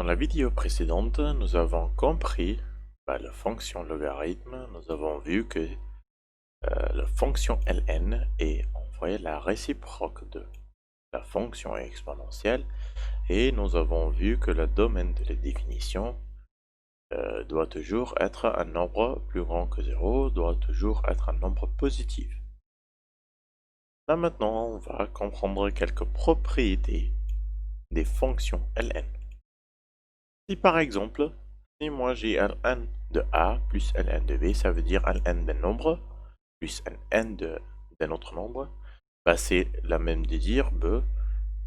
Dans la vidéo précédente, nous avons compris la fonction logarithme. Nous avons vu que la fonction ln est en fait la réciproque de la fonction exponentielle et nous avons vu que le domaine de la définition doit toujours être un nombre plus grand que 0, doit toujours être un nombre positif. Là maintenant, on va comprendre quelques propriétés des fonctions ln. Si par exemple, si moi j'ai ln de a plus ln de b, ça veut dire ln d'un nombre plus ln d'un autre nombre, c'est la même de dire b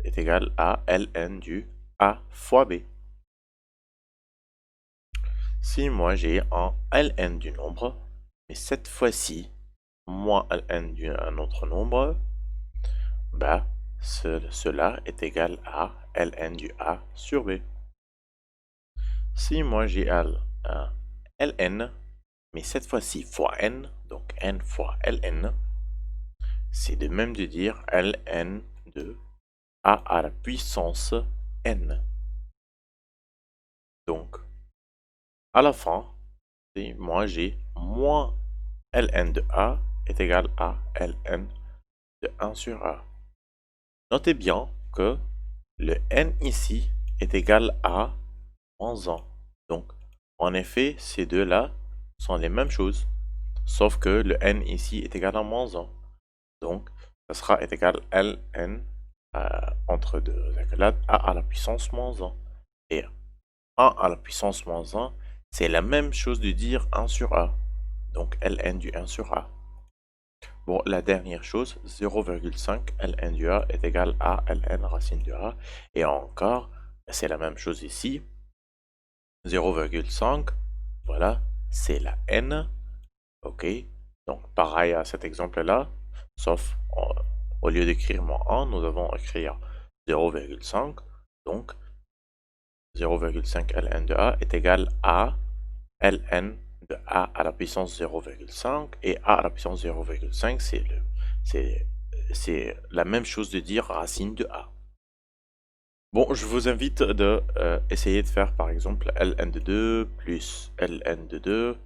est égal à ln du a fois b. Si moi j'ai un ln du nombre, mais cette fois-ci, moins ln d'un autre nombre, cela est égal à ln du a sur b. Si moi j'ai ln, mais cette fois-ci fois n, donc n fois ln, c'est de même de dire ln de a à la puissance n. Donc, à la fin, si moi j'ai moins ln de a est égal à ln de 1 sur a. Notez bien que le n ici est égal à moins 1. Donc, en effet, ces deux-là sont les mêmes choses, sauf que le n ici est égal à moins 1. Donc, ça sera est égal à ln entre deux accolades a à la puissance moins 1. Et 1 à la puissance moins 1, c'est la même chose de dire 1 sur a. Donc, ln du 1 sur a. Bon, la dernière chose, 0,5 ln du a est égal à ln racine de a. Et encore, c'est la même chose ici. 0,5, voilà, c'est la n. Ok, donc pareil à cet exemple-là, sauf au lieu d'écrire moins 1, nous avons écrit 0,5. Donc 0,5 ln de a est égal à ln de a à la puissance 0,5. Et a à la puissance 0,5, c'est la même chose de dire racine de a. Bon, je vous invite de essayer de faire par exemple ln de 2 plus ln de 2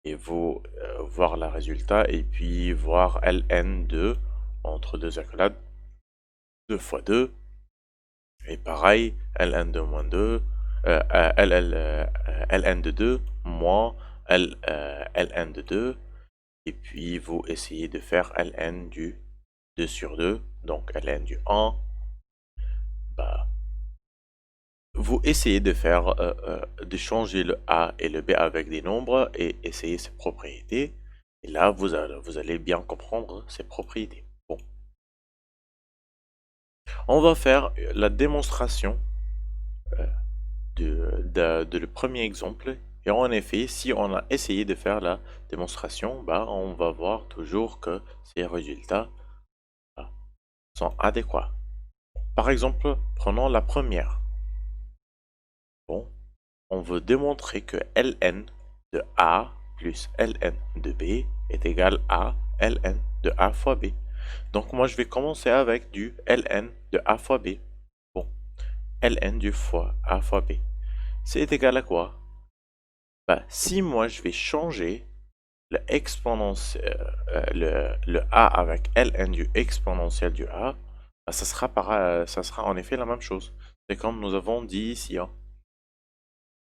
et vous voir le résultat et puis voir ln de entre deux accolades 2 fois 2 et pareil ln de moins 2 ln de 2 moins ln de 2 et puis vous essayez de faire ln du 2 sur 2, donc ln du 1. Vous essayez de faire de changer le a et le b avec des nombres et essayer ces propriétés. Et là, vous allez bien comprendre ces propriétés. Bon. On va faire la démonstration de le premier exemple. Et en effet, si on a essayé de faire la démonstration, on va voir toujours que ces résultats sont adéquats. Par exemple, prenons la première. Bon, on veut démontrer que ln de a plus ln de b est égal à ln de a fois b. Donc moi je vais commencer avec du ln de a fois b. Bon, ln du fois a fois b, c'est égal à quoi? Si moi je vais changer le a avec ln du exponentiel du a, ça sera en effet la même chose. C'est comme nous avons dit ici.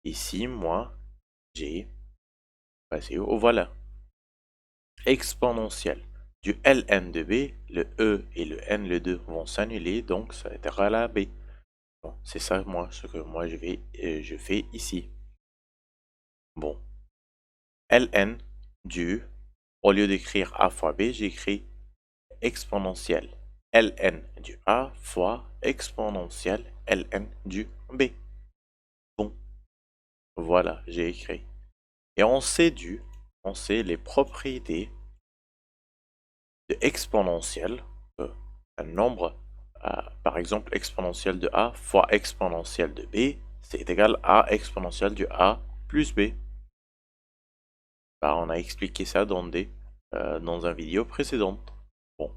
Ici, moi, j'ai voilà. Exponentielle du ln de b, le e et le n, le 2 vont s'annuler, donc ça être la b. Bon, c'est ça, ce que moi je fais ici. Bon, ln du, au lieu d'écrire a fois b, j'écris exponentielle ln du a fois exponentielle ln du b. Bon, voilà, j'ai écrit. Et on sait les propriétés de exponentielle, un nombre, par exemple exponentielle de a fois exponentielle de b, c'est égal à exponentielle du a plus b. On a expliqué ça dans un vidéo précédente. Bon,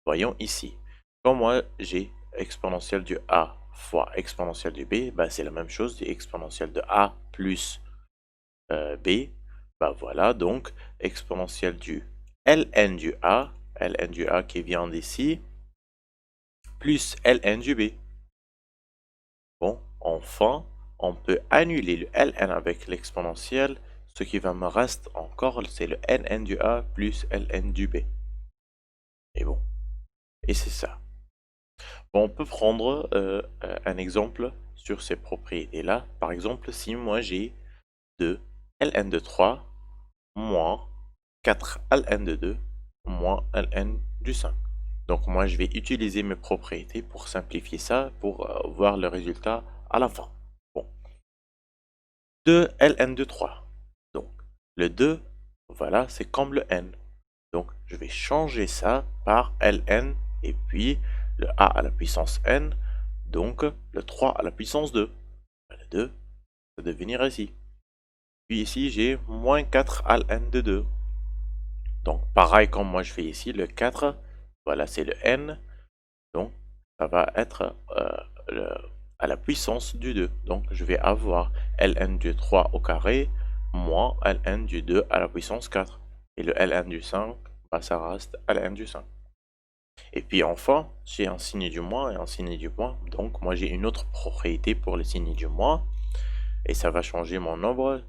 voyons ici. Comme moi j'ai exponentielle du a fois exponentielle du b, bah, c'est la même chose, c'est exponentielle de a plus b. Bah voilà, donc exponentielle du ln du a qui vient d'ici, plus ln du b. Bon, enfin, on peut annuler le ln avec l'exponentielle. Ce qui va me reste encore, c'est le ln du a plus ln du b. Et bon, et c'est ça. Bon, on peut prendre un exemple sur ces propriétés-là. Par exemple, si moi j'ai 2 ln de 3 moins 4 ln de 2 moins ln du 5. Donc moi, je vais utiliser mes propriétés pour simplifier ça, pour voir le résultat à la fin. Bon, 2 ln de 3. Donc, le 2, voilà, c'est comme le n. Donc, je vais changer ça par ln et puis le a à la puissance n, donc le 3 à la puissance 2. Le 2 va devenir ici. Puis ici, j'ai moins 4 ln de 2. Donc, pareil comme moi je fais ici, le 4, voilà, c'est le n. Donc, ça va être à la puissance du 2. Donc, je vais avoir ln du 3 au carré moins ln du 2 à la puissance 4. Et le ln du 5, bah, ça reste ln du 5. Et puis enfin, j'ai un signe du moins et un signe du moins. Donc, moi, j'ai une autre propriété pour le signe du moins. Et ça va changer mon nombre,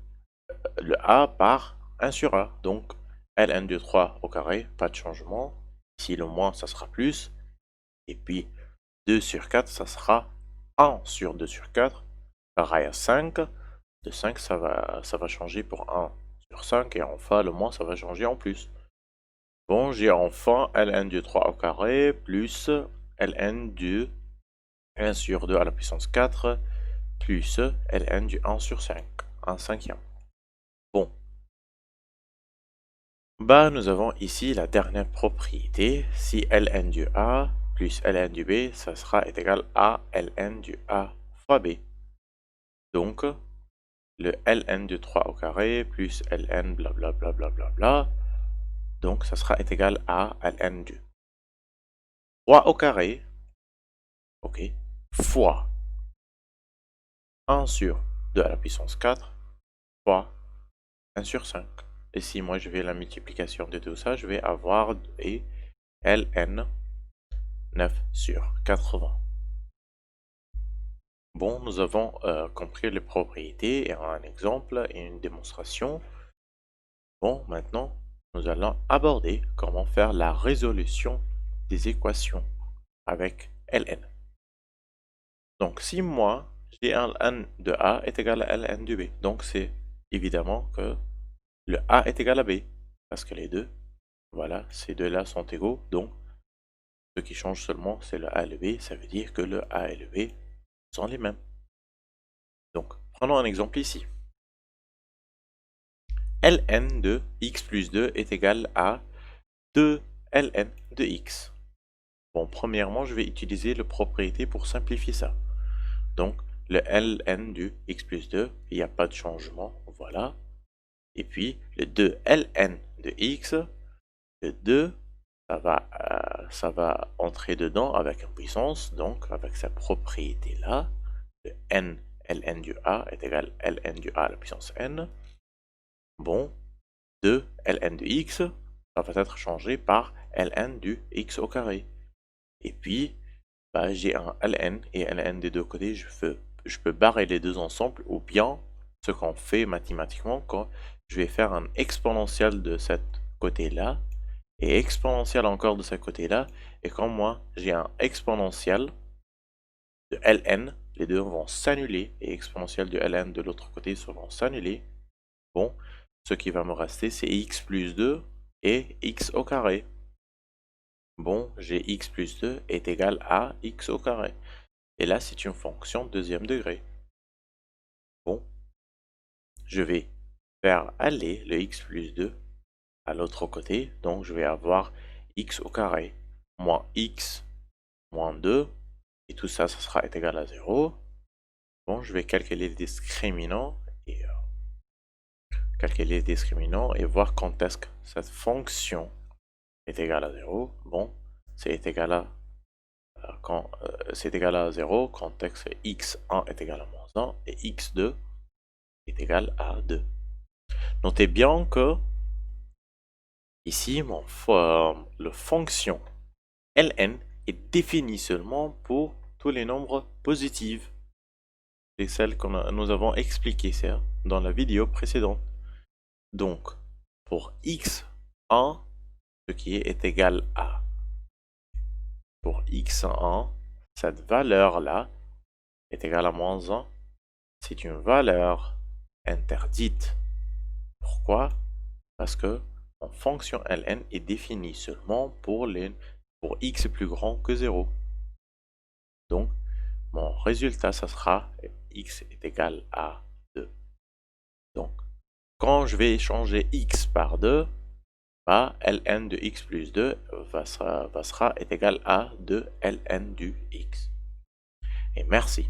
le a par 1 sur a. Donc, ln du 3 au carré, pas de changement. Ici, le moins, ça sera plus. Et puis, 2 sur 4, ça sera 1 sur 2 sur 4, pareil à 5. De 5, ça va changer pour 1 sur 5, et enfin, le moins, ça va changer en plus. Bon, j'ai enfin ln du 3 au carré plus ln du 1 sur 2 à la puissance 4 plus ln du 1 sur 5, 1 cinquième. Bon, bah, nous avons ici la dernière propriété. Si ln du a plus ln du b, ça sera égal à ln du a fois b. Donc, le ln de 3 au carré plus ln blablabla bla, bla, bla. Donc, ça sera égal à ln du 3 au carré, ok, fois 1 sur 2 à la puissance 4 fois 1 sur 5. Et si moi je vais la multiplication de tout ça, je vais avoir et ln 9 sur 80. Bon, nous avons compris les propriétés et un exemple et une démonstration. Bon, maintenant, nous allons aborder comment faire la résolution des équations avec ln. Donc, si moi, j'ai un ln de a est égal à ln de b, donc c'est évidemment que le a est égal à b, parce que les deux, voilà, ces deux-là sont égaux, donc ce qui change seulement, c'est le a et le b, ça veut dire que le a et le b sont les mêmes. Donc, prenons un exemple ici. ln de x plus 2 est égal à 2 ln de x. Bon, premièrement, je vais utiliser la propriété pour simplifier ça. Donc, le ln du x plus 2, il n'y a pas de changement, voilà. Et puis, le 2 ln de x, le 2, ça va entrer dedans avec une puissance, donc avec sa propriété-là. Le n ln du a est égal à ln du a à la puissance n. Bon, 2 ln de x, ça va être changé par ln du x au carré. Et puis, bah, j'ai un ln et ln des deux côtés, je peux barrer les deux ensemble, ou bien ce qu'on fait mathématiquement, quand je vais faire un exponentiel de ce côté-là, et exponentiel encore de ce côté-là, et quand moi j'ai un exponentiel de ln, les deux vont s'annuler, et exponentiel de ln de l'autre côté vont s'annuler. Bon, ce qui va me rester, c'est x plus 2 et x au carré. Bon, j'ai x plus 2 est égal à x au carré. Et là, c'est une fonction deuxième degré. Bon, je vais faire aller le x plus 2 à l'autre côté. Donc, je vais avoir x au carré moins x moins 2. Et tout ça, ça sera égal à 0. Bon, je vais calculer les discriminants et voir quand est-ce que cette fonction est égale à 0. Bon, c'est égal à quand c'est égal à 0, quand x1 est égal à moins 1 et x2 est égal à 2. Notez bien que ici, le fonction ln est définie seulement pour tous les nombres positifs. C'est celle que nous avons expliquée dans la vidéo précédente. Donc, pour x1, ce qui est égal à, pour x1, cette valeur-là est égale à moins 1. C'est une valeur interdite. Pourquoi? Parce que mon fonction ln est définie seulement pour x plus grand que 0. Donc, mon résultat, ça sera x est égal à 2. Donc, quand je vais changer x par 2, ln de x plus 2 sera est égal à 2 ln du x. Et merci.